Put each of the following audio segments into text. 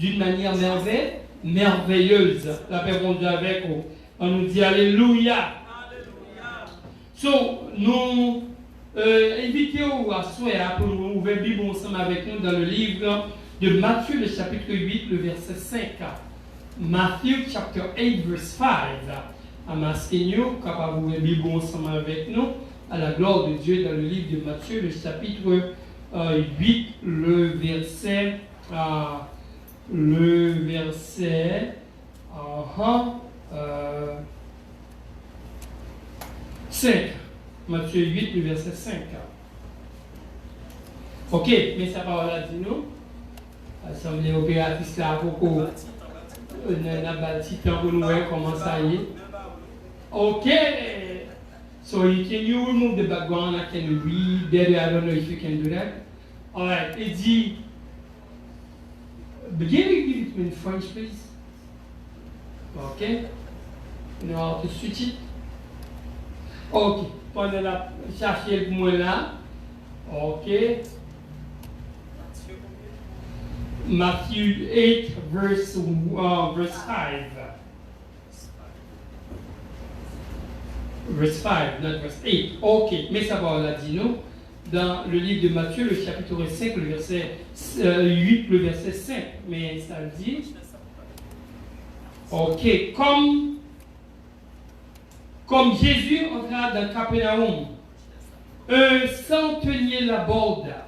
d'une manière merveilleuse. La paix bon Dieu avec vous. On nous dit Alléluia. So, nous invitons à souhait pour nous ouvrir la Bible ensemble avec nous dans le livre de Matthieu, le chapitre 8, le verset 5. Matthew chapter 8, verse 5. I'm asking you, capable d'ouvrir la Bible ensemble avec nous, à la gloire de Dieu, dans le livre de Matthieu, le chapitre 8, le verset 5. Matthieu 8, le verset 5. Ok, mais sa parole a dit nous. L'Assemblée opératrice là, beaucoup. On a bâti temps pour nous voir comment ça y est. Ok. So can you remove the background? I can read there. I don't know if you can do that. All right. It dit. Can you give it in French, please? Okay. You know how to switch it? Ok. Pendant la chercher le mot là. Ok. Matthew 8, verse 5. Verse 5, not verse 8. Ok, mais ça va, on l'a dit nous. Dans le livre de Matthieu, le chapitre 5, le verset 8, le verset 5. Mais ça dit. Ok, comme Jésus entra dans Capernaum, un centenier l'aborda,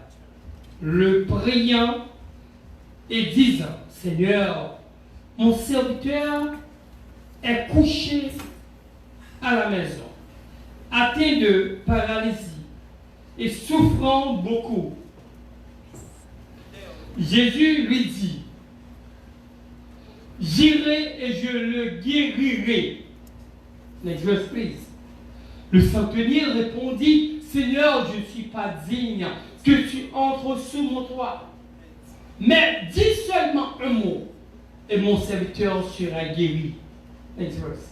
le priant et disant, Seigneur, mon serviteur est couché à la maison, atteint de paralysie et souffrant beaucoup. Jésus lui dit, j'irai et je le guérirai. Next verse, please. Le centenier répondit, Seigneur, je ne suis pas digne que tu entres sous mon toit. Mais dis seulement un mot et mon serviteur sera guéri. Next verse.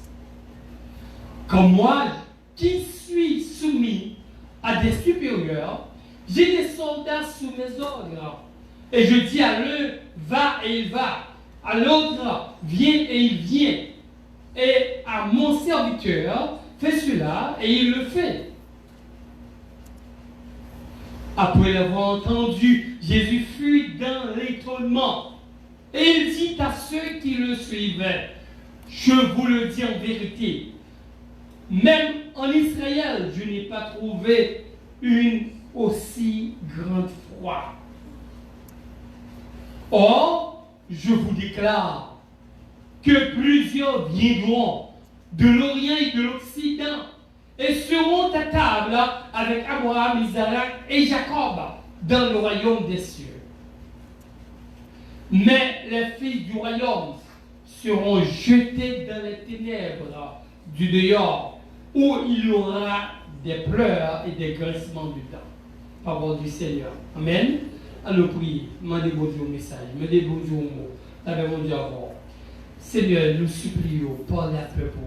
Comme moi, qui suis soumis à des supérieurs, j'ai des soldats sous mes ordres. Et je dis à l'un, va et il va. À l'autre, viens et il vient. Et à mon serviteur, fais cela et il le fait. Après l'avoir entendu, Jésus fut dans l'étonnement. Et il dit à ceux qui le suivaient, je vous le dis en vérité, même en Israël, je n'ai pas trouvé une aussi grande foi. Or, je vous déclare que plusieurs viendront de l'Orient et de l'Occident et seront à table avec Abraham, Isaac et Jacob dans le royaume des cieux. Mais les fils du royaume seront jetés dans les ténèbres du dehors, où il y aura des pleurs et des grincements du temps. Parole du Seigneur. Amen. Allons prier. Mandez bon Dieu au message. Mandez bon Dieu au mot. Avec mon Dieu avant. Seigneur, nous supplions, parlez à peuple.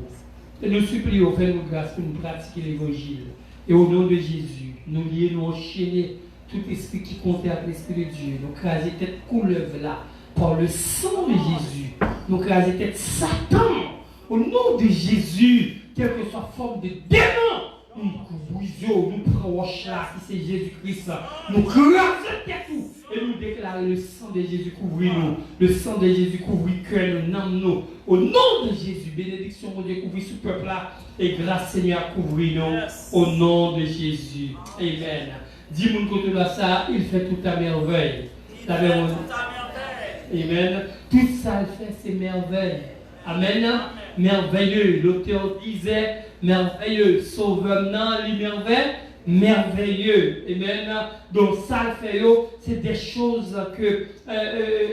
Et nous supplions, fais-nous grâce pour nous pratiquer l'évangile. Et au nom de Jésus, nous lions, nous enchaîner tout esprit qui comptait avec l'esprit de Dieu. Nous craser tête couleuvre là, par le sang de Jésus. Nous craser tête Satan. Au nom de Jésus, quelle que soit forme de démon, nous brisons, nous prenons là, si c'est Jésus-Christ, nous crasons tête tout. Et nous déclarons le sang de Jésus couvrir nous. Le sang de Jésus couvrir cœur, nous, nomme nous. Au nom de Jésus, bénédiction mon Dieu couvrir ce peuple-là. Et grâce Seigneur couvrir nous. Au nom de Jésus. Amen. Dis-moi côté de ça, il fait toute ta merveille. Amen. Tout ça, il fait ses merveilles. Amen. Merveilleux. L'auteur disait merveilleux. Sauveur, non, les merveilles. Merveilleux. Amen. Donc ça le fait, c'est des choses que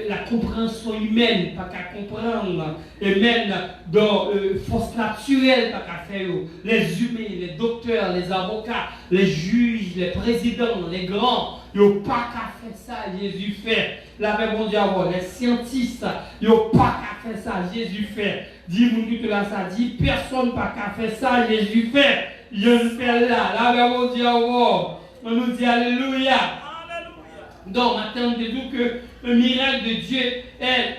la compréhension humaine pas qu'à comprendre. Amen. Donc force naturelle pas qu'à faire. Les humains, les docteurs, les avocats, les juges, les présidents, les grands, ils n'ont pas qu'à faire ça. Jésus fait. La même bon Dieu, les scientifiques, ils n'ont pas qu'à faire ça. Jésus fait. Dis-moi tout là, ça dit personne pas qu'à faire ça. Jésus fait. Je le fais là. La même bon Dieu, on nous dit Alléluia. Donc, maintenant, on dit que le miracle de Dieu est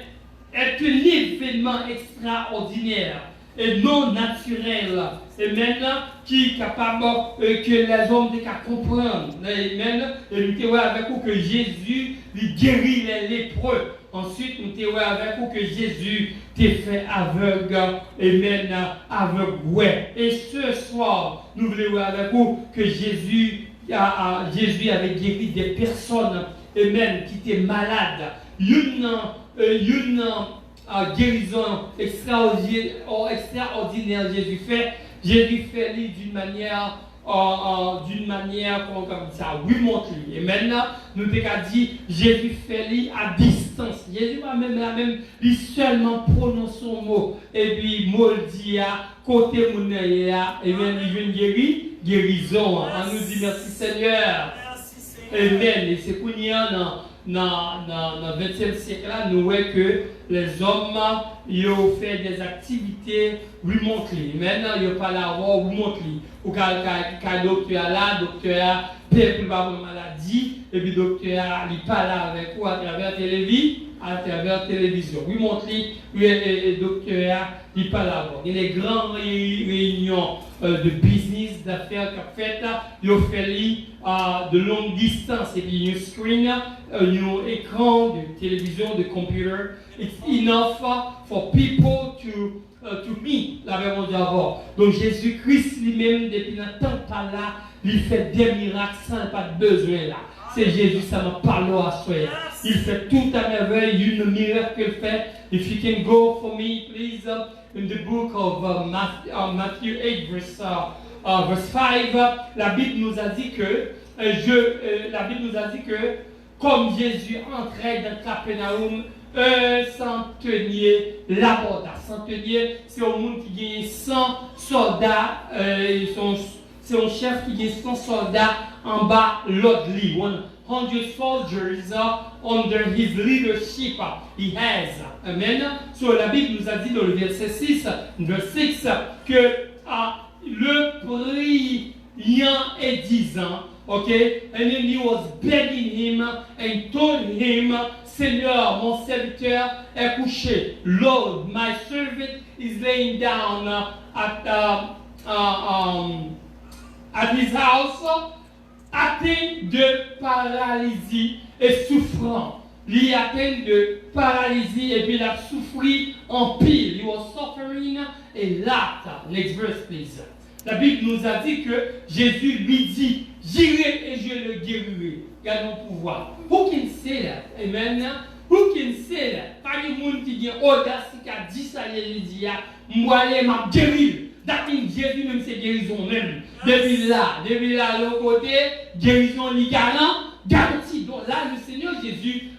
est un événement extraordinaire et non naturel. Et maintenant, qui est capable que les hommes ne comprennent. Amen. Et nous sommes avec vous que Jésus guérit les lépreux. Ensuite, nous sommes avec vous que Jésus t'a fait aveugle. Amen. Aveugle. Et ce soir, nous voulons avec vous que Jésus avait guéri des personnes. Amen. Qui étaient malades. Une guérison extraordinaire Jésus fait d'une manière comme ça, oui montre. Et maintenant, nous avons dit, Jésus fait lui à distance. Jésus va même lui seulement prononce son mot. Et puis, mot dit à côté mon et bien, il vient guérison. On nous dit merci Seigneur. Amen. Et c'est pour nous dans le 20e siècle, nous voyons que les hommes ont fait des activités remontées. Maintenant, ils n'ont pas la voix remontée. Ou quand le docteur là, le docteur peut pour la maladie, et puis le docteur il parle avec vous à travers la télévision. Remontée, le docteur il parle avec vous. Il y a des grandes réunions de business, d'affaires qu'on fait, ils ont fait de longue distance, et puis un screen, un écran de télévision, de computer. It's enough for people to meet, la même d'abord. Donc Jésus-Christ lui-même, depuis longtemps par là, il fait des miracles sans pas de besoin là. C'est Jésus, ça m'a parlé à soi. Il fait tout à merveille, une miracle qu'il fait. If you can go for me, please, in the book of Matthew 8, verse 5, la Bible nous a dit que, comme Jésus entrait dans Capernaum, un centenier l'aborda. Centenier, c'est un monde qui gagne 100 soldats, c'est un chef qui gagne 100 soldats en bas l'autre lit. 100 soldiers under his leadership he has. Amen. So la Bible nous a dit dans le verset 6, que le priant et disant, okay, and then he was begging him and told him, Seigneur, mon serviteur est couché. Lord, my servant is laying down at his house, atteint de paralysie et souffrant. Il est atteint de paralysie et puis il a souffert en pile. He was suffering a lot. Next verse, please. La Bible nous a dit que Jésus lui dit, j'irai et je le guérirai. Regarde mon pouvoir. Who can say that? Amen. Who can say that? Pas de monde qui a audace qui a dit ça, il dit, moi, je m'a guéri. That means Jésus même c'est guérison même. Depuis là, l'autre côté, guérison li garantie. Donc là, le Seigneur Jésus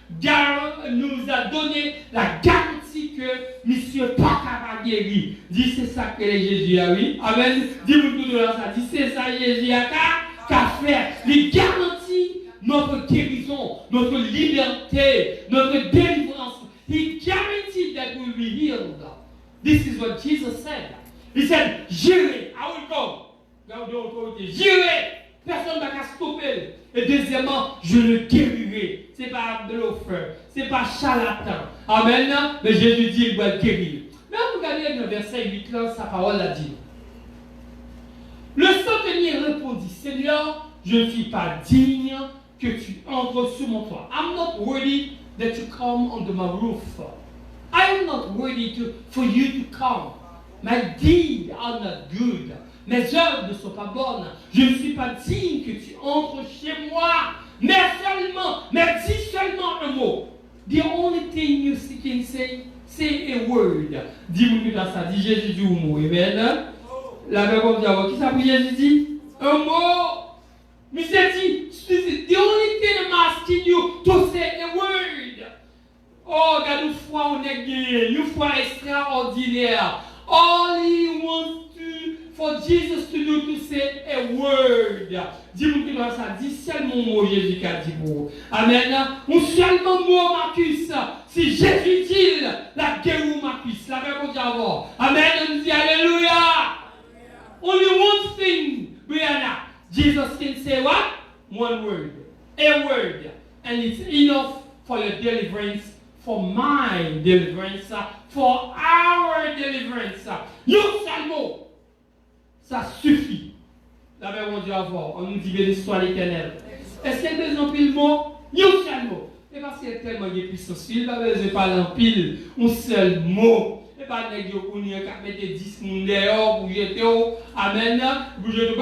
nous a donné la garantie que monsieur pas capable guérir. Dis c'est ça que Jésus a oui. Amen. Dis-vous tout dans ça. Dis c'est ça Jésus a qu'à faire. Il garantit notre guérison, notre liberté, notre délivrance. He guaranteed that we will be healed. This is what Jesus said. He said, j'irai, I will go. Garde l'autorité, j'irai. Personne ne va stopper. Et deuxièmement, je le guérirai. Ce n'est pas bluffeur, ce n'est pas charlatan. Amen. Mais Jésus dit, il va le guérir. Mais regardez le verset 8 là, sa parole a dit. Le centenier répondit, Seigneur, je ne suis pas digne que tu entres sous mon toit. I'm not worthy that you come under my roof. I am not worthy for you to come. My deeds are not good. Mes œuvres ne sont pas bonnes. Je ne suis pas digne que tu entres chez moi. Mais dis seulement un mot. The only thing you can say a word. Dis-moi dans ça. Dis Jésus dit un mot. Amen. La verbe dit, qui ça pour Jésus dit? Un mot. Mais c'est dit, the only thing I'm asking you to say a word. Oh, regarde une foi on est gagné, une foi extraordinaire. All he wants for Jesus to do to say a word. Dis-moi ça, dis seulement mot Jésus qui a dit pour. Amen. Un seulement mot Marcus. Si Jésus dit la guerre Marcus, la verbe dit avant. Amen. On dit alléluia. Only one thing, Brianna. Jesus can say what? One word. A word. And it's enough for your deliverance, for my my deliverance, for our deliverance. Yo salmo, ça suffit. La paix mon Dieu avant, on nous dit béni soit l'Éternel. Est-ce qu'il y a besoin de pile mot? Yo salmo. Et parce qu'il y a tellement de puissance, il va besoin de parler en pile, un seul mot. Et pas de dire qu'on y a qu'à mettre 10 moun dehors pour jeter au. Amen. Pour jeter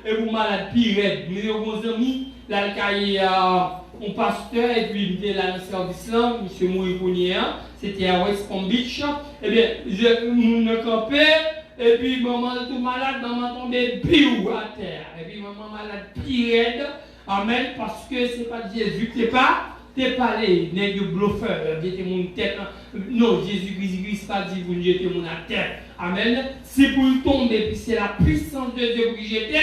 et vous malade pire. Mais vos amis, là, il y a un pasteur et puis il était là dans le service là, M. Moïkounien, c'était à West Palm Beach. Eh bien, je me campais. Et puis maman tout malade, maman tombée piou à terre. Et puis maman malade pire. Amen. Parce que c'est pas Jésus, t'es pas les nègres bluffeurs, jeter mon tête. Non, Jésus-Christ pas dit vous jetez mon à terre. Amen. C'est pour tomber, puis c'est la puissance de Dieu pour jeter.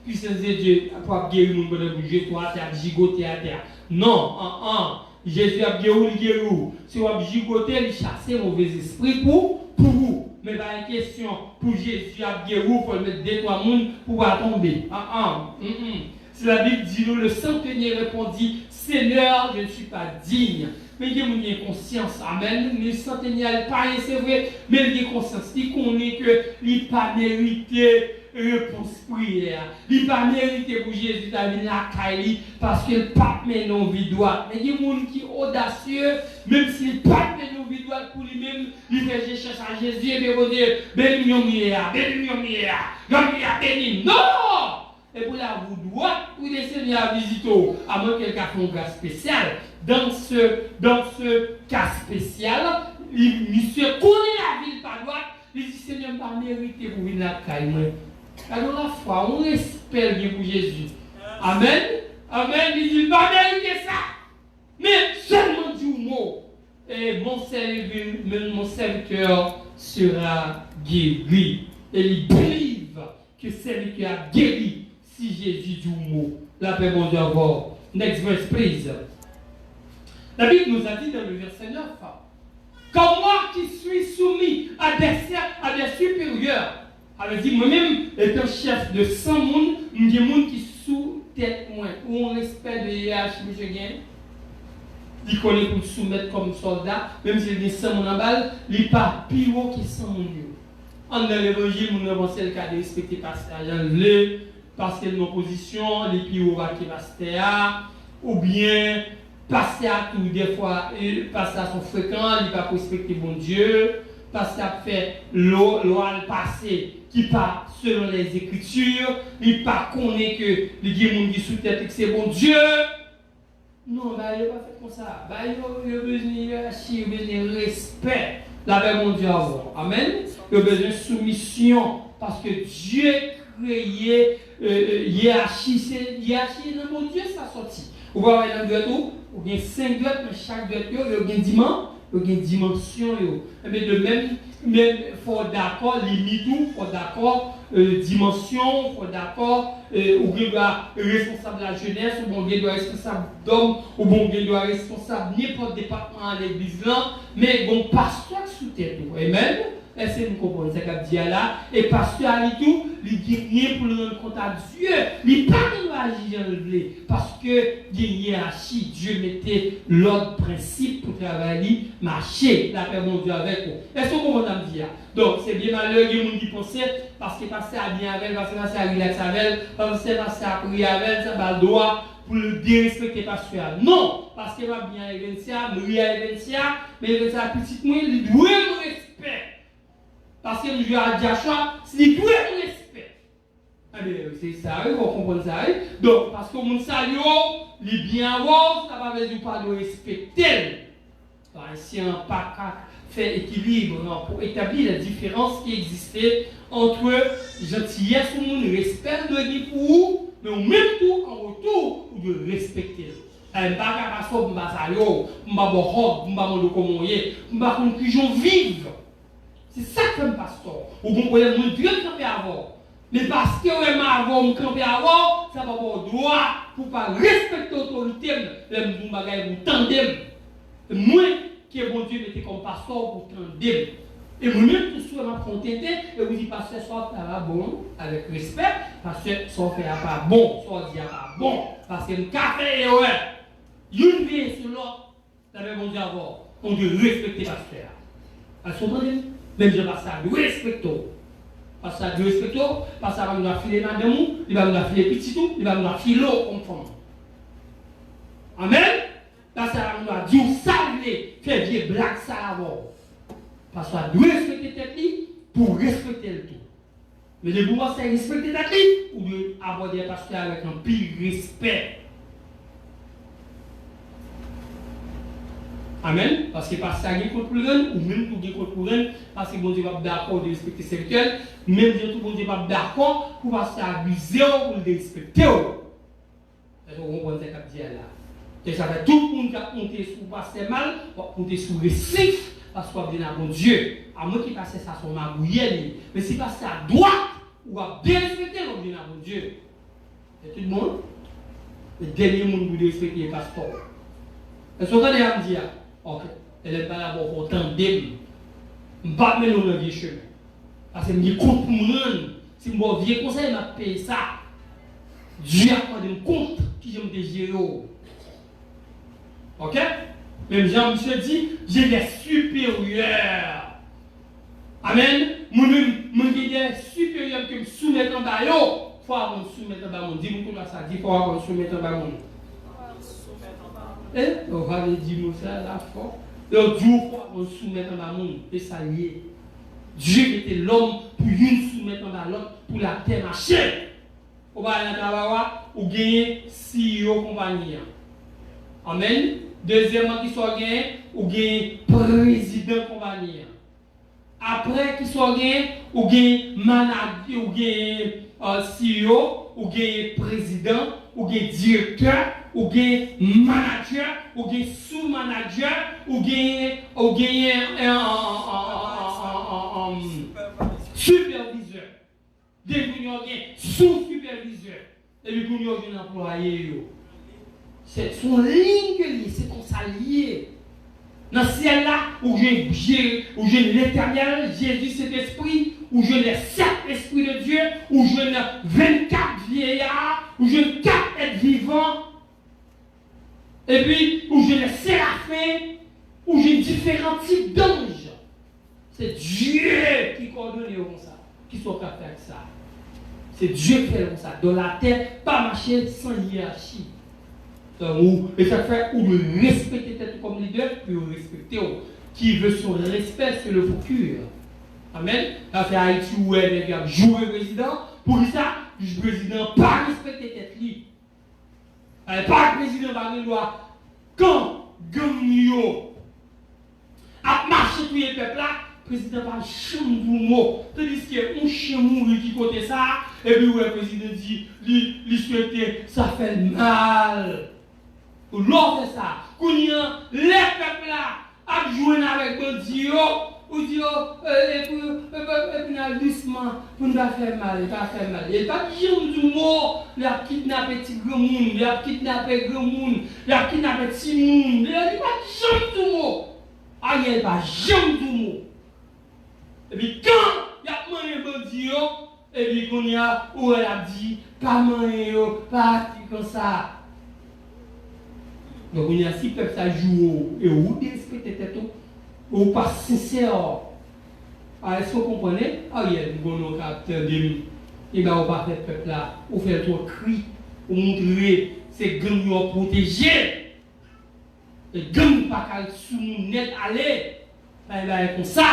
Puissance de Dieu pour guérir mon bonheur, pour jeter à terre, gigoter à terre. Non, Jésus a guéri. Si vous avez gigoté, il chasse mauvais esprit pour vous. Mais pas une question pour Jésus a guéri, il faut le mettre deux, trois monde pour pas tomber. Si la Bible dit nous, le centenier répondit, Seigneur, je ne suis pas digne. Mais il y a une conscience, amen. Le centenier n'a pas rien, c'est vrai, mais il y a une conscience. Il connaît que il n'a pas mérité réponse prière. Il n'a pas mérité pour Jésus d'aller la caille parce qu'il n'a pas mené nos vies droites. Mais il y a des gens qui sont audacieux, même s'il n'a pas mené nos vies droites pour lui-même, il fait je cherche à Jésus et il va dire, béni, béni. Non! Et pour la vous droite, vous descendez à visiter, à moins quelqu'un fait un cas spécial. Dans ce cas spécial, monsieur connaît la ville par droite, il dit Seigneur, pas mérité pour venir à la caille. Alors la foi, on respecte bien pour Jésus. Amen. Amen. Il dit pas mérité ça. Mais seulement du mot. Et mon serviteur sera guéri. Et il believe que serviteur a guéri. Si Jésus dit mot, la paix mon Dieu avoir. Next verse, please. La Bible nous a dit dans le verset 9, comme moi qui suis soumis à des supérieurs, elle dit moi-même, étant chef de 100 personnes, il y a des gens qui sous tête moins, où on respecte de hiérarchie, monsieur Gain. Il connaît pour soumettre comme soldat, même s'il y a 100 personnes en balle, il n'est pas plus haut que 100 personnes. En dans l'évangile, nous avons le cas de respecter pasteur Jean Lé, parce qu'il y a une opposition, les plus hauts qui pasteur, ou bien pasteur tout des fois, pasteur sont fréquents, il ne pas respecter bon Dieu, pasteur fait loi passé qui pas selon les Écritures, il pas connaît que les gens qui sous tête que c'est bon Dieu. Non, bah il pas fait comme ça. Bah il a besoin de respect. La paix mon Dieu avant. Amen. Il a besoin de soumission parce que Dieu créé hiérarchie, c'est hiérarchie dans mon Dieu ça sorti. Vous voyez dans le tout, il y a 5 doigts, mais chaque doigt il y a une dimension. Mais de même, il faut d'accord limite tout, il faut d'accord dimension, il faut d'accord ou bien doit responsable de la jeunesse, ou bien doit responsable d'homme, ou bien doit responsable n'importe département à l'église là, mais bon pasteur sous tête. Amen. Est-ce que vous comprenez ce qu'il dit là? Et pasteur à tout, il dit rien pour le rendre compte à Dieu. Il n'a pas agir parce que il y a une hiérarchie. Dieu mettait l'autre principe pour travailler, marcher, la paix mon Dieu avec vous. Est-ce que vous comprenez ce que donc c'est bien malheureux, il y a des gens qui pensent parce que pasteur a bien avec, parce que pasteur a relax avec, parce que pasteur a prié avec, ça va le droit pour le dérespecter pasteur. Non, parce que va bien avec ça, mourir avec ça, mais avec ça petit moins, il doit me respect. Parce que nous jouons à Diachua, c'est tout le respect. C'est ça, vous comprenez ça. Donc, parce que mon salut, les bien avoir, ça va veut pas de respecter. Si on pas fait équilibre pour établir la différence qui existait entre gentillesse ou respect de lui pour vous, mais en même temps, en retour, de respecter. Je ne vais pas faire de salut, je ne vais pas faire de pigeon vive. C'est ça que je pasteur. Vous comprenez, mon Dieu camper avant. Mais parce que vous avant, vous camper avant, ça va avoir droit pour ne pas respecter l'autorité, vous tendez. Moi, qui est bon Dieu, mettez comme pasteur pour tendez. Et vous-même, tout ça, vous contenter, et vous dites, pasteur, soit faire bon, avec respect, pasteur, soit faire pas bon, soit dire pas bon, parce que le café est ouais. Une vie sur l'autre. Ça veut dire avoir, on doit respecter le pasteur. Parce que même je passe ça, respecte. Parce que ça, respecte, parce que ça va nous filer madame, il va nous filer petit tout, il va nous filer l'eau comme femme. Amen. Parce que ça va nous dire ça, faire des blagues ça avant. Parce que ça doit respecter tête pour respecter le tout. Mais le pouvoir, c'est respecter tête ou de aborder le pasteur avec un pire respect. Amen. Parce que parce que ça est contre pour ou même tout est contre pour parce que bon Dieu va d'accord de respecter sexuel, même Dieu tout bon Dieu va d'accord pour parce que abuser ou le respecter. Est-ce que vous comprenez ce que je dis là? Et ça fait tout le monde qui a compté sur passer mal, compter sur le récif, parce qu'on vient à bon Dieu. À moins qu'il passe ça sur ma bouillée. Mais si passe à droite, ou à bien respecter, on vient à bon Dieu. Et tout le monde, le dernier monde vous respecter le passeport. Est-ce que vous allez me dire? Ok, elle n'est pas là pour tendre. Je ne vais pas mettre dans le vieux chemin. Parce que je me compte pour moi. Si je me vieux conseil, je vais payer ça. Dieu a pris un compte qui je me désire. Ok? Même Jean-Michel dit, j'ai des supérieurs. Amen. Moi, j'ai des supérieurs qui me soumettent en bas. Il faut avoir me soumettre en bas. Dis-moi comment ça dit, il faut avoir me soumettre en bas. On va dire ça là fort. Le Dieu faut soumettre en bas monde et ça y est. Dieu était l'homme pour une soumettre en bas l'autre pour la terre marcher. On va aller là ou gagner CEO compagnie. Amen. Deuxièmement qui soit gagné ou gagner président compagnie. Après qui soit gagné ou gagner manager ou gagner CEO ou gagner président ou gagner directeur ou gagner manager, ou gagner sous-manager, ou gagner superviseur. Devenir sous-superviseur. Et puis, vous avez un employé. C'est son ligne que lié, c'est comme ça lié. Dans ce ciel-là, où j'ai l'éternel, Jésus, cet esprit, où je les 7 esprits de Dieu, où je les 24 vieillards, où je 4 êtres vivants. Et puis, où j'ai les séraphins, où j'ai différents types d'anges. C'est Dieu qui coordonne comme ça, qui sont capables de faire ça. C'est Dieu qui fait comme ça. Dans la terre, pas marcher sans hiérarchie. Et ça fait ou de respecter tête comme leader, puis de respecter. Qui veut son respect, c'est le procure. Amen. Ça fait Haïti où elle est jouer président. Pour ça, le président pas respecter tête lui. Pas le président par une loi. Quand Gamio a marché pour le peuple là, le président pas chambre du mot. Tandis que un chien mourir qui côté ça, et puis le président dit, lui souhaite, ça fait mal. L'autre fait ça. Quand les peuples là a joué avec Dieu, ou dit, et puis doucement, pour ne pas faire mal, pas faire mal. Il n'y a pas de gens du mot, il a kidnappé petit grand monde, il a kidnappé grand monde, il a kidnappé petit monde, il n'y a pas de gens du mot. Ah, il n'y a pas de gens du mot. Et puis quand il y a mangé Dieu, et puis quand il y a, où elle a dit, pas manger, pas comme ça. Donc, il y a si peuple ça joue, et où respecter tête, ou pas sincère. Est-ce que vous comprenez? Ah, il y a un caractère de lui. Et bien, on va faire peuple là, on fait trop cri, on montrer ces gangs protégés. Les gangs pas qu'à sous net aller. Ça va être comme ça.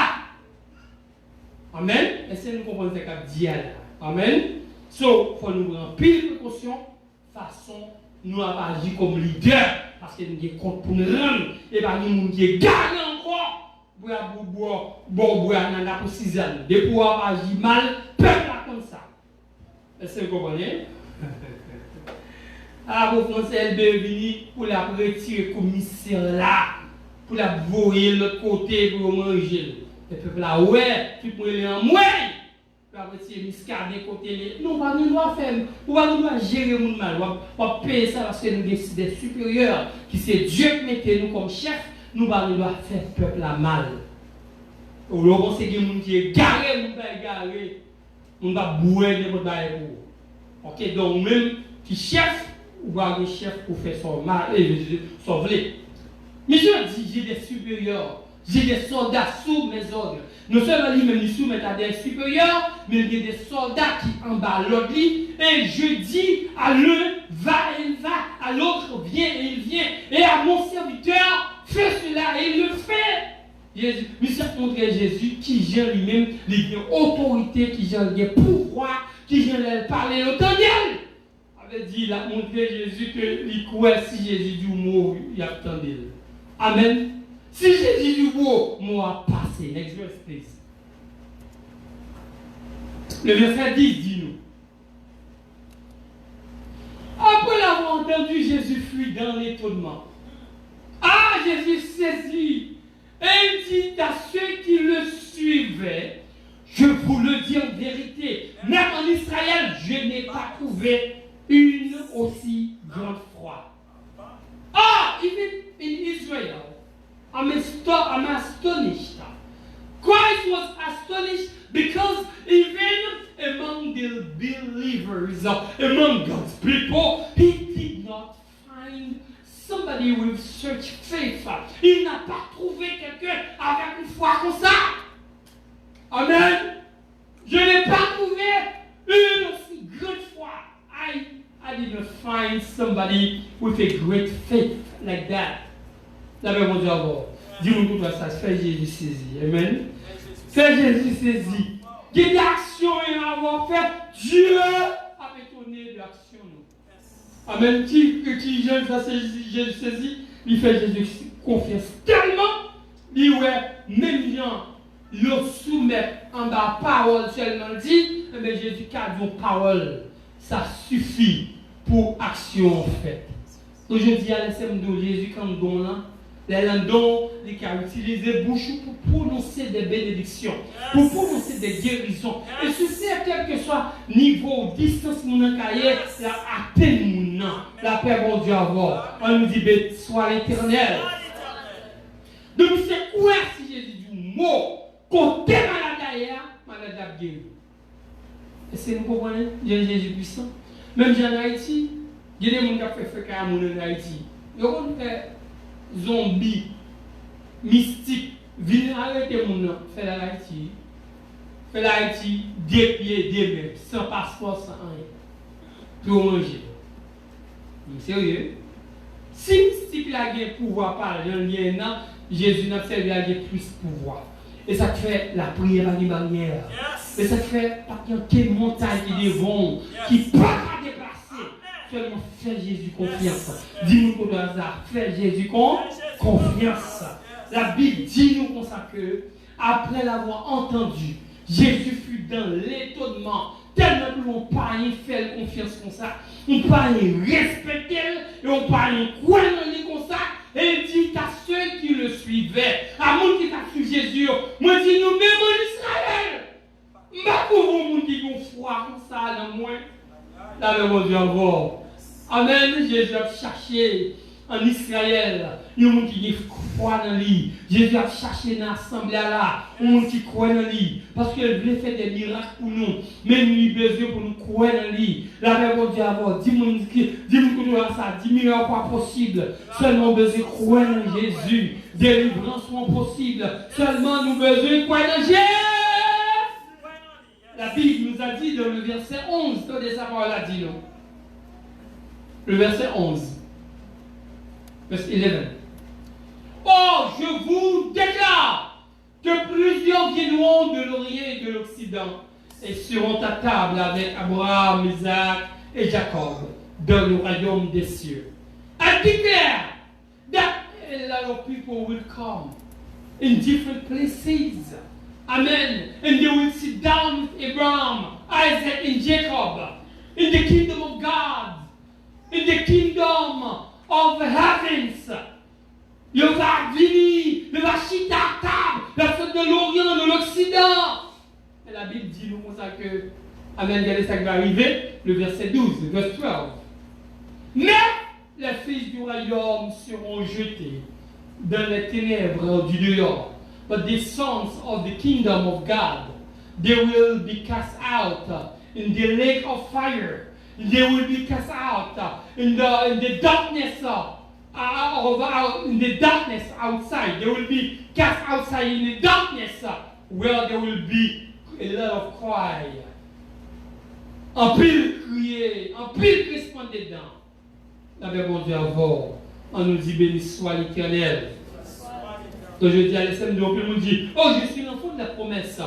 Amen. Est-ce que nous comprenons ce qu'a dit là? Amen. So, il faut nous prendre pile précaution, façon nous agir comme leader, parce que nous avons compte pour nous rendre, et pas nous qui gagné encore, pour la pour 6 ans. De pouvoir agir mal, peuple comme ça. Est-ce que vous comprenez? Ah, vous Français, elle est venue pour la retirer commissaire là, pour la voyer de l'autre côté pour manger. Le peuple là, ouais, tu peux aller en moins. Pour retirer miscarder côté. Non, pas nous doit faire, on va nous gérer mon mal, on va payer ça parce que nous sommes des supérieurs, qui c'est Dieu qui mettez nous comme chef, nous doit faire le peuple là mal. Ou le bon c'est que nous qui est garé, nous pas garé, nous va bouer de votre pour. OK, donc même qui chef ou va un chef pour faire son mal et son blé. Monsieur dit, j'ai des supérieurs, j'ai des soldats sous mes ordres. Non seulement lui-même il soumet à des supérieurs, mais il y a des soldats qui emballent l'autre lit. Et je dis à l'un, va et il va, à l'autre, viens et il vient. Et à mon serviteur, fais cela et il le fait. Jésus, mais ça montre Jésus qui gère lui-même, il a autorité, qui gère le pouvoir, qui gère parler autant d'elle. Avait dit, il a montré Jésus que il croit si Jésus du mot, il attendait. Amen. Si Jésus du mot, moi passé. Next verse, please. Le verset 10 dit-nous. Après l'avoir entendu, Jésus fut dans l'étonnement. Ah, Jésus saisit et il dit à ceux qui le suivaient, je vous le dis en vérité, même en Israël, je n'ai pas trouvé une aussi grande foi. Ah, even in Israel, I'm astonished. Christ was astonished because even among the believers, among God's people, he did not find somebody with such faith. Il n'a pas trouvé quelqu'un avec une foi comme ça. Amen. Je n'ai pas trouvé une aussi grande foi. I didn't find somebody with a great faith like that. La même mon Dieu avant. Dis-moi tout ça, fais Jésus saisi. Amen. Fais Jésus saisi. Il y a des actions et avoir fait. Dieu a étonné de l'action. Amen. Qui Jésus saisi, il fait Jésus confiance tellement, il ouais, même gens, le soumettent en bas parole seulement dit, mais Jésus a dit parole, ça suffit pour action en fait. Aujourd'hui, à l'SM2, Jésus quand don là, les landons, il a utilisé bouche pour prononcer des bénédictions, pour prononcer des guérisons. Et ceci, quel que soit niveau, distance, mon cahier, la atteint mon nom, la paix, bon Dieu, avoir. On nous dit, sois l'éternel. Donc, c'est quoi si Jésus dit mot, côté malade d'ailleurs, malade à guérir. Est-ce que vous comprenez? Jésus puissant. Même en Haïti, il y a des gens qui ont fait faire en Haïti. Ils ont fait zombies, mystiques, viennent arrêter mon nom, faire l'Haïti. Faire l'Haïti, des pieds, des mains, sans passeport, sans rien. Pour manger. Sérieux? Si mystique a un pouvoir par le lien, Jésus n'a servi à plus pouvoir. Et ça fait la prière à l'imanière. Et ça fait pas qu'il y a une montagne qui devant, qui ne peut pas déplacer. Seulement fais Jésus confiance. Dis-nous pour le hasard, fais Jésus confiance. La Bible dit nous comme ça que, après l'avoir entendu, Jésus fut dans l'étonnement. Tellement que l'on pas fait confiance comme ça. On pas respecter et on pas croire comme ça. Et il dit à ceux qui le suivaient, à mon qui t'a suivi Jésus, moi dis nous même en Israël. Ma pauvre monde qui ont foi comme ça dans moi. Là le mon Dieu encore. Amen. Jésus a cherché en Israël, il y a des gens qui croient dans lui. Jésus a cherché dans l'assemblée là, il y a des gens qui croient dans lui. Parce qu'il voulait faire des miracles pour nous. Même lui besoin pour nous croire dans lui. La même Dieu avoir, dis-moi que ça, 10 miracles pas possible. Seulement besoin de croire dans Jésus. Délivrance sont possible. Seulement nous besoin de croire dans Jésus. La Bible nous a dit dans le verset 11, regardez sa parole a dit non. Le verset 11. Verset 11. Or, je vous déclare que plusieurs viendront de l'Orient et de l'Occident et seront à table avec Abraham, Isaac et Jacob dans le royaume des cieux. I declare that a lot of people will come in different places. Amen. And they will sit down with Abraham, Isaac, and Jacob in the kingdom of God, in the kingdom of the heavens. Il va venir, il va chiter à table, la fête de l'Orient, de l'Occident. Et la Bible dit nous comme ça que, amen, regardez ça qui va arriver, le verset 12, verset 12. Mais les fils du royaume seront jetés dans les ténèbres du dehors. But the sons of the kingdom of God, they will be cast out in the lake of fire. They will be cast out in the darkness. in the darkness outside. They will be cast outside in the darkness where there will be a lot of cry. En pile crier, en pile crissement dedans. La bon Dieu avant, on nous dit béni soit l'Éternel. Donc je dis à l'essai de l'opinion, on dit, oh je suis l'enfant de la promesse.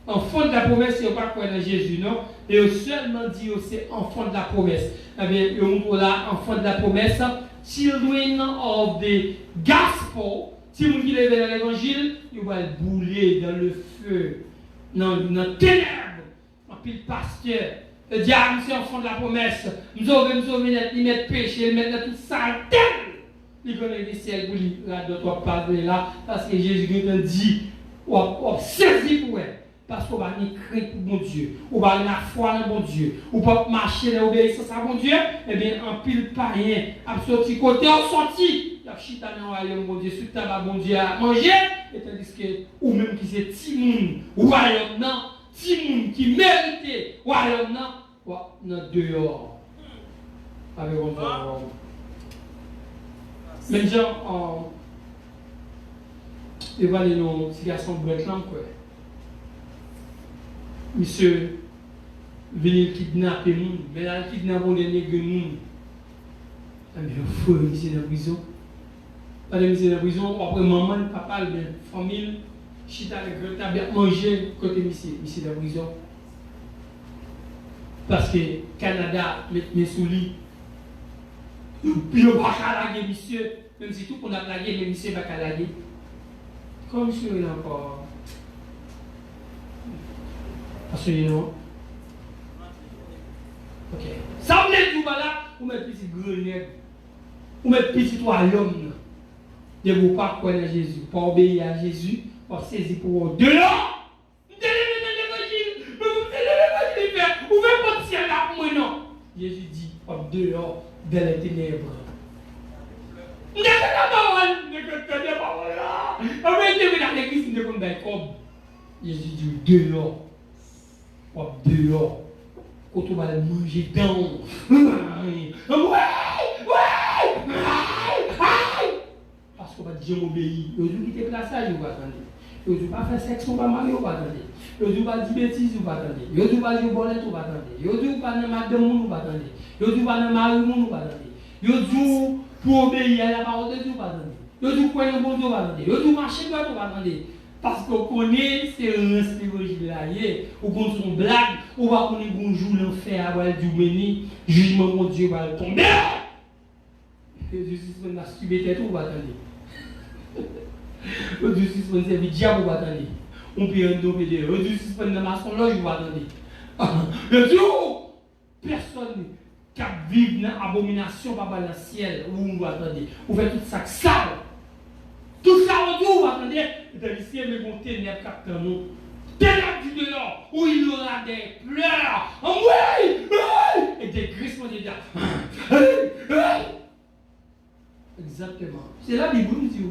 Enfant de la promesse, il n'y a pas quoi dans Jésus, non? Et seulement dit c'est enfant de la promesse. Eh bien, le mot là, enfant de la promesse, children of the gospel, si vous vivez dans l'évangile, il va le bouler dans le feu, dans le ténèbres, en pile pasteur. Le diable, c'est enfant de la promesse. Nous avons mettre péché, mettre toute saleté. Il connaît les ciels pour lui, là, d'autres parler là, parce que Jésus a dit, on saisi pour elle. Parce qu'on va ni craindre pour mon Dieu, on va la foi dans mon Dieu, on va marcher dans l'obéissance à mon Dieu, eh bien, en pile païen, à sorti côté, on sorti, il y a chita dans le royaume, mon Dieu, sur tabac, mon Dieu, à manger, et tandis que, ou même qui c'est Timoun, royaume, non, Timoun qui méritait, royaume, non, dans dehors, avec mon Dieu. Mais genre, il va aller dans une situation de quoi. Monsieur, venir kidnapper nous, mais là, kidnapper les nègres nous. Mais il faut monsieur dans la prison. Pas de monsieur dans la prison, après maman, papa, la famille, chita avec le table, manger côté monsieur dans la prison. Parce que Canada met mes sous lit. Puis on va calaguer monsieur, même si tout qu'on a plagué, mais monsieur va calaguer. Comme monsieur est encore. Parce que non. Ok. Ça vous met tout là, vous mettez petit grenade, vous mettez petit royaume. De vous pas connaître Jésus, pas obéir à Jésus, pas saisir pour dehors. Vous délivrez dans l'évangile, vous délivrez l'évangile, vous ne pas de ciel là pour moi non. Jésus dit, pas dehors, dans les ténèbres. Vous n'avez pas parole, vous n'avez pas parole là. Vous mettez dans l'église, vous n'avez pas comme. Jésus dit, dehors. Dehors, quand on va manger dans. Parce qu'on va dire m'obéir. Le jour qui te place, il va attendre. Le jour pas faire sexe, on va marier, on va attendre. Le jour pas dire bêtises, on va attendre. Le jour pas jouer bolette, on va attendre. Le jour pas dans madame, on va attendre. Le jour pas dans mari, on va attendre. Le jour pour obéir à la parole de Dieu, on va attendre. Le jour pour aller au bon Dieu, on va attendre. Le jour marcher droit, on va attendre. Parce qu'on connaît ces l'évangile là, ou qu'on son blague, on va connaître bonjour l'enfer, avoir du béni, jugement mon Dieu va tomber. Le justice va subir tête, on va attendre. Le justice va servir diable, on va attendre. On peut un dos pédé. Le justice va dans maçon loge, on va attendre. Le jour, personne qui vit dans l'abomination, pas dans le ciel, où on va attendre. On fait tout ça sale. Tout ça, on dit, vous attendez, dans le ciel, mais bon, ténèbres captent nous. Ténèbres du dehors, où il y aura des pleurs, et des grincements de dents. Exactement. C'est la Bible, nous dit.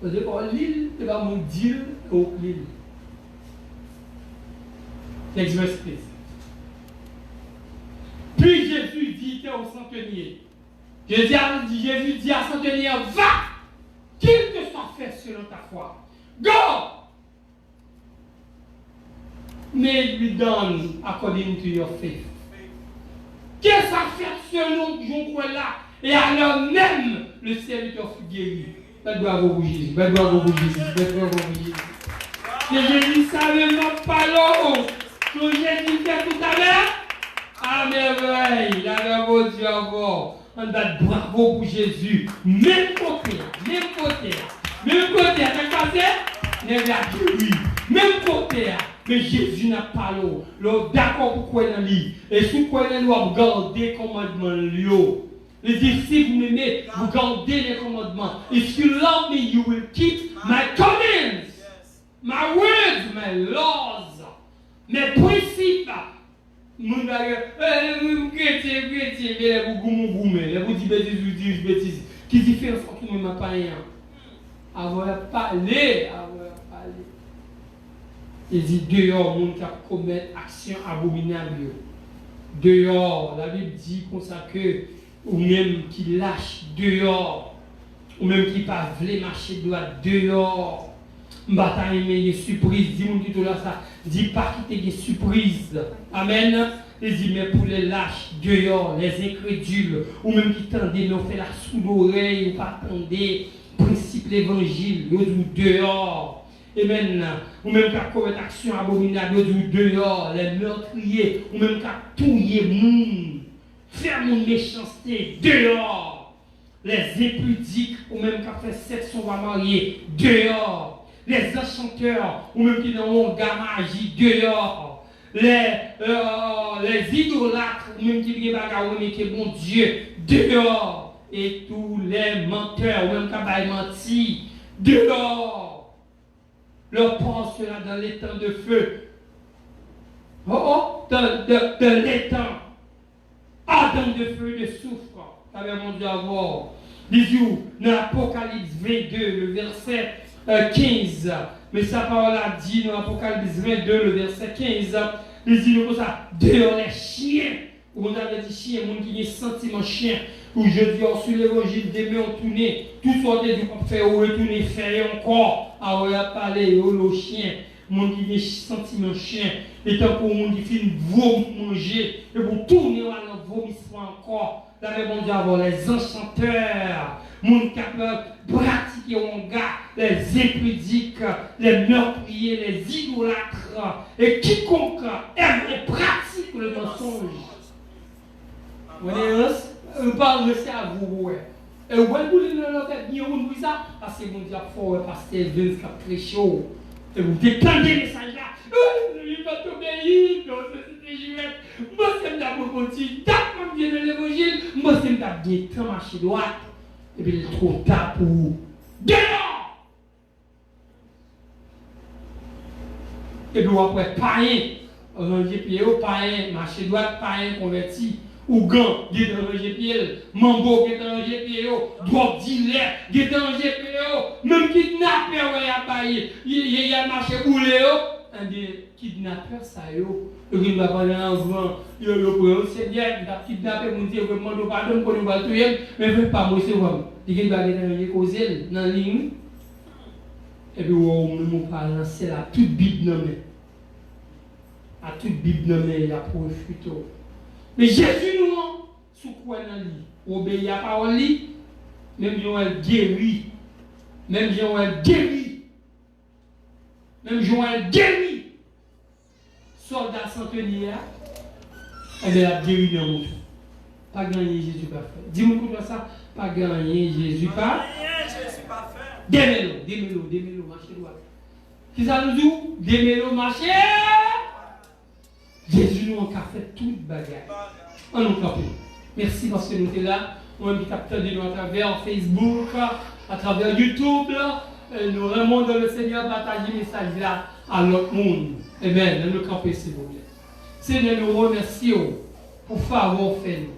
Vous avez pas l'île, c'est pas mon dire au l'île. L'exercice. Puis Jésus dit au centenier. Jésus dit à centenier, va! Qu'il te soit fait selon ta foi. Go! May it be done according to your faith. Qu'il soit fait selon ton croix là. Et alors même le serviteur fut guéri. Belle gloire au Jésus. Belle gloire au Jésus. Belle gloire au Jésus. Que Jésus savait même pas l'eau. Que Jésus fait tout à l'heure. À merveille. La gloire au Dieu avant. On va bravo pour Jésus. Même côté, même côté, avec passé, n'est pas guéri. Même côté, mais Jésus n'a pas l'eau. D'accord pour quoi dans lui. Et sous quoi il doit garder les commandements. Les disciples, vous m'aimez, vous gardez les commandements. If you love me, you will keep my commands, my words, my laws, mes principes. Mon gars, vous dites bêtises. Qui différence entre nous et païen? Avoir parlé. Il dit dehors, monde qui commet action abominable. Dehors, la Bible dit comme ça que, ou même qui lâche dehors. ou même qui pas voulu marcher droit dehors. M'bata aimer des surprises, dis-moi tout là ça, dis pas quitter des surprises. Amen. Et dit mais pour les lâches dehors, les incrédules, ou même qui tendaient nous faire la sous l'oreille, ou pas tendez, principe l'évangile, ou dehors. Amen. Ou même qu'à commettre action abominable, ou dehors, les meurtriers, ou même qu'à touiller moun, faire mon méchanceté dehors. Les impudiques, ou même qu'à faire sexe, on va marier dehors. Les enchanteurs, ou même qui n'ont pas magie dehors. Les idolâtres, ou même qui disent que bon Dieu dehors. Et tous les menteurs, ou même qui ont menti dehors. Leur part sera dans l'étang de feu. Dans l'étang ardent de feu et de soufre. Avec mon Dieu à voir. Disons, dans l'Apocalypse 22, le verset 15. Mais sa parole a dit dans l'Apocalypse 22, le verset 15. Il dit comme ça, dehors les chiens. On avait dit chien, monde qui a sentiment chien. Aujourd'hui, sur l'évangile, demain on tourne, tout soit de Dieu fait retourner, faire encore. Ah, on a parlé, le chien. Monde qui a sentiment chien. Et tant pour monde qui fait manger, et pour tourner dans le vomissement encore. Là, bon Dieu, avoir les enchanteurs, monde capable de pratiquer mon gars, les impudiques, les meurtriers, les idolâtres, et quiconque aime et pratique le mensonge. Vous voyez, parle de ça à vous. Et vous voulez le faire bien, vous dites ça, parce que mon Dieu, fort, parce que c'est très chaud. Et vous déclenez les messages là. Il va t'obéir, non, c'est juillet. Moi, c'est d'abord continuer. D'accord, bien de l'évangile. Moi, c'est d'abord bien de marcher droite. Et puis, il est trop tard pour vous. Dehors! Et puis, après, païen, ranger pied, païen, marcher droite, païen, converti. Ou gant, qui est dans le pied, mambo qui est dans le pied, drogue dealer qui est dans le pied, même kidnappeur, il y a marché boulé, un des kidnappeurs, ça y est, il va parler en grand, il va Seigneur, il a kidnappé, mon Dieu, vraiment, nous pardon pour nous battre, mais ne pas moi, c'est moi. Il va aller dans le causel, dans la ligne, et puis, on parle, c'est la toute Bible nommée. À toute Bible nommée, il y a profité. Mais Jésus nous, sous quoi dans lui, obéit à la parole, même si on est guéri, même si on est guéri, même si on est guéri, soldat centenaire, et bien la guéri dans mon pas gagné Jésus pas fait. Dis-moi pour ça, pas gagné Jésus pas fait. Démelo, marchez droit. Qui ça nous dit? Démelo, marchez. Jésus nous a fait toute bagarre. On nous campé. Merci parce que nous sommes là. On a capté de nous à travers Facebook, à travers YouTube. Nous remontons le Seigneur partager le message là à l'autre monde. Amen. Nous camper s'il vous plaît. Seigneur, nous remercions pour faveur fait nous.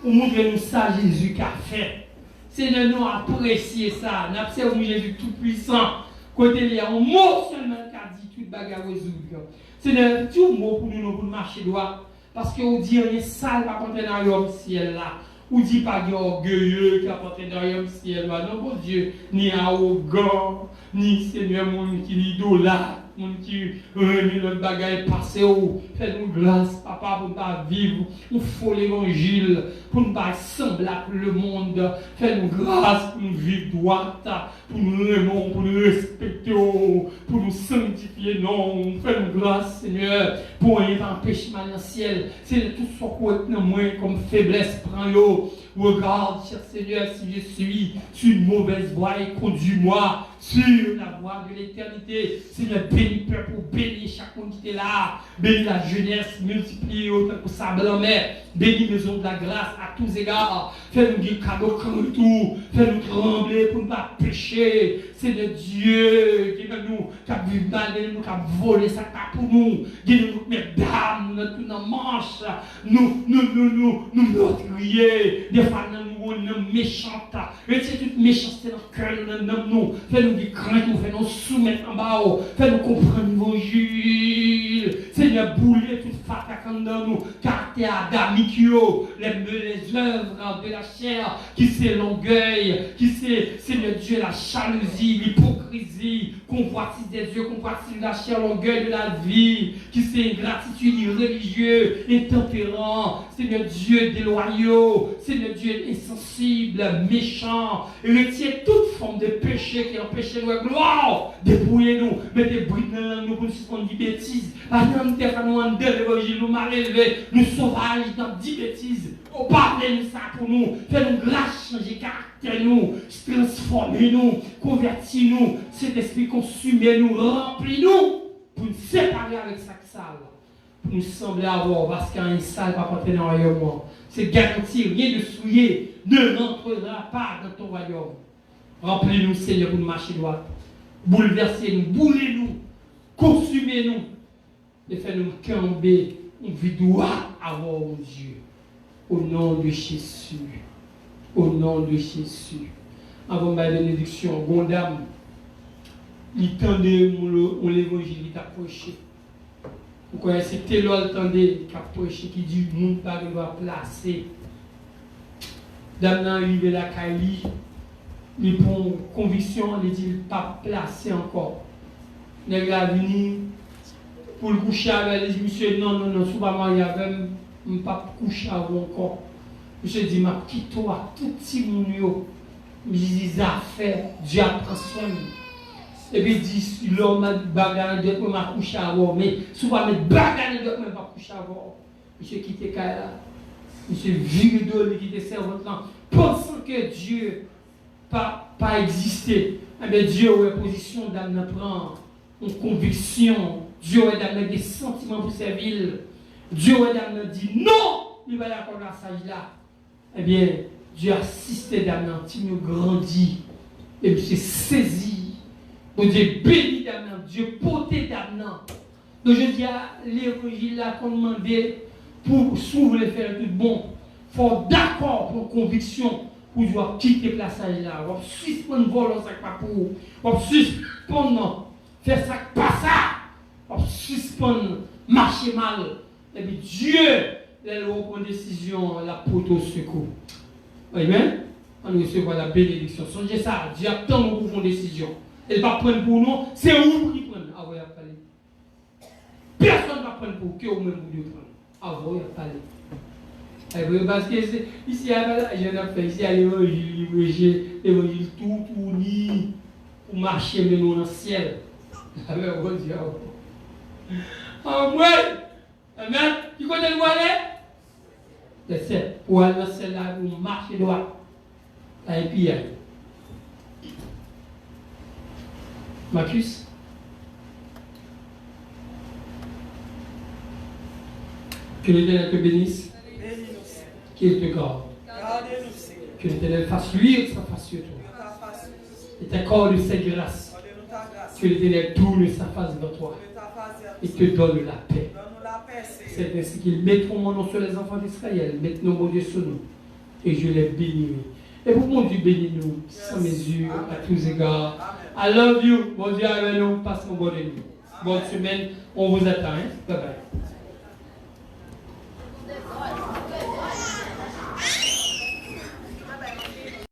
Pour montrer nous ça Jésus qui a fait. Seigneur, nous apprécions ça. Nous apprécions Jésus tout puissant. Côté il y a un mot seulement qui a dit toute bagarre résoudre. Seigneur, tout mot pour nous marcher droit. Parce qu'on dit rien sale pas porter dans le ciel là. Ou dit pas orgueilleux qui a porté dans le ciel là. Non, bon Dieu, ni arrogant, ni Seigneur, mon qui idolâtre, mon qui remet notre bagaille passé ou fais-nous grâce, papa, pour ne pas vivre ou faux l'évangile, pour ne pas sembler à le monde. Fais-nous grâce pour nous vivre droite, pour nous aimer, pour nous respecter, pour nous sanctifier, non. Fais-nous grâce, Seigneur, pour rien empêchement dans le ciel. C'est tout ce qu'on est dans moi comme faiblesse, prends-le. Regarde, cher Seigneur, si je suis sur une mauvaise voie et conduis-moi sur la voie de l'éternité. Seigneur, bénis le peuple, bénis chacun qui est là. Bénis la jeunesse, multiplie autant que ça blanc-mère. Bénis maison de la grâce à tous égards. Fais-nous des cadeaux comme tout. Fais-nous trembler pour ne pas pécher. Seigneur Dieu, qui nous, qui a vu mal, qui a volé ça pour nous. Dis-nous, mesdames, nous dans manche. Nous meurtriers. Des fois, nous sommes méchants. Retire toute méchanceté dans le cœur, nous. Fais-nous des craintes, fais-nous soumettre en bas. Fais-nous comprendre l'évangile. Seigneur, bouler toute fac dans nous, caractère adamique, les œuvres de la chair, qui c'est l'orgueil, qui c'est, Seigneur Dieu, la jalousie, l'hypocrisie, convoitise des yeux, convoitise de la chair, l'orgueil de la vie, qui c'est ingratitude, irréligieux, intempérant, Seigneur Dieu, déloyaux, Seigneur Dieu, insensible, méchant, et retire toute forme de péché qui empêche nous gloire, débrouillez-nous, mettez bruit dans nous pour nous suspendre 10 bêtises, par exemple, nous en deux l'évangile, nous mal élevés, nous sauvages dans 10 bêtises, parlez-nous ça pour nous, faites-nous grâce, changer caractère, nous, transformez-nous, convertis-nous, cet esprit consumez-nous, remplis-nous, pour nous séparer avec sa sale, pour nous sembler avoir, parce qu'un sale va pas entrer dans le royaume. C'est garanti, rien de souillé ne rentrera pas dans ton royaume. Remplis-nous, Seigneur, pour nous marcher droit. Bouleversez-nous, boulez-nous, consumez-nous, et faites-nous camber une vie droite avant Dieu. Au nom de Jésus. Au nom de Jésus. Avant ma bénédiction, bon dame, il tendait l'évangile, il t'a prêché. Vous connaissez Télol tendait qui a prêché, qui dit le monde pas doit placer. Dame n'a arrivé la Kali, il prend conviction, il dit pas placer encore. Il a venu pour le coucher avec les monsieur, non, je ne suis pas marié avec, je ne pas coucher avec encore. Je dis, ma quitte-toi, tout petit monde, je dis, affaires, Dieu a transformé. Et puis il dit, l'homme a bagarre de moi, m'a couché avec, mais souvent, mais bagarre de moi, m'a couché avec. Monsieur quitté Kaila, monsieur Vigdo, il quitté servante là, pensant que Dieu pas existé. Eh bien, Dieu a une position d'âme prend, une conviction. Dieu a d'âme des sentiments pour servir. Dieu a d'âme dit non, il va y avoir la sage là. Eh bien, Dieu a assisté d'âme, il nous grandit. Et puis c'est saisi. Bon Dieu béni d'âme, Dieu porté d'âme. Donc je dis à l'évangile là qu'on demandait pour s'ouvrir les faire tout bon. Il faut d'accord pour conviction. Ou doit quitter le passage là, ou suspendre le vol, ça pas pour, ou suspendre, faire ça pas ça, ou suspendre, marcher mal. Et puis Dieu, il prend une décision, la porte au secours. Amen. On recevra la bénédiction. Songez ça, Dieu attend nous pour une décision. Il va prendre pour nous, c'est vous qui prenez. Ah oui, il a parlé. Personne ne va prendre pour que vous-même vous devez prendre. Ah oui, il a parlé. Parce que ici, il y a l'évangile tout uni pour marcher mais nous dans le ciel. Avec bon Dieu. Ah, moi, amen. Tu connais le aller? C'est pour aller dans le ciel là, pour marcher droit. Et puis, Marcus. Que l'Éternel te bénisse. Qu'il te garde. Que l'Éternel fasse luire sa face sur toi. Et t'accorde sa grâce. Que l'Éternel tourne sa face vers toi. Et te donne la paix. C'est ainsi qu'il mettront mon nom sur les enfants d'Israël. Maintenant mon Dieu sur nous. Et je les bénirai. Et pour mon Dieu bénis-nous sans mesure à tous égards. I love you. Mon Dieu avec nous. Passe mon bonne nuit. Bonne semaine. On vous attend. Hein? Bye bye.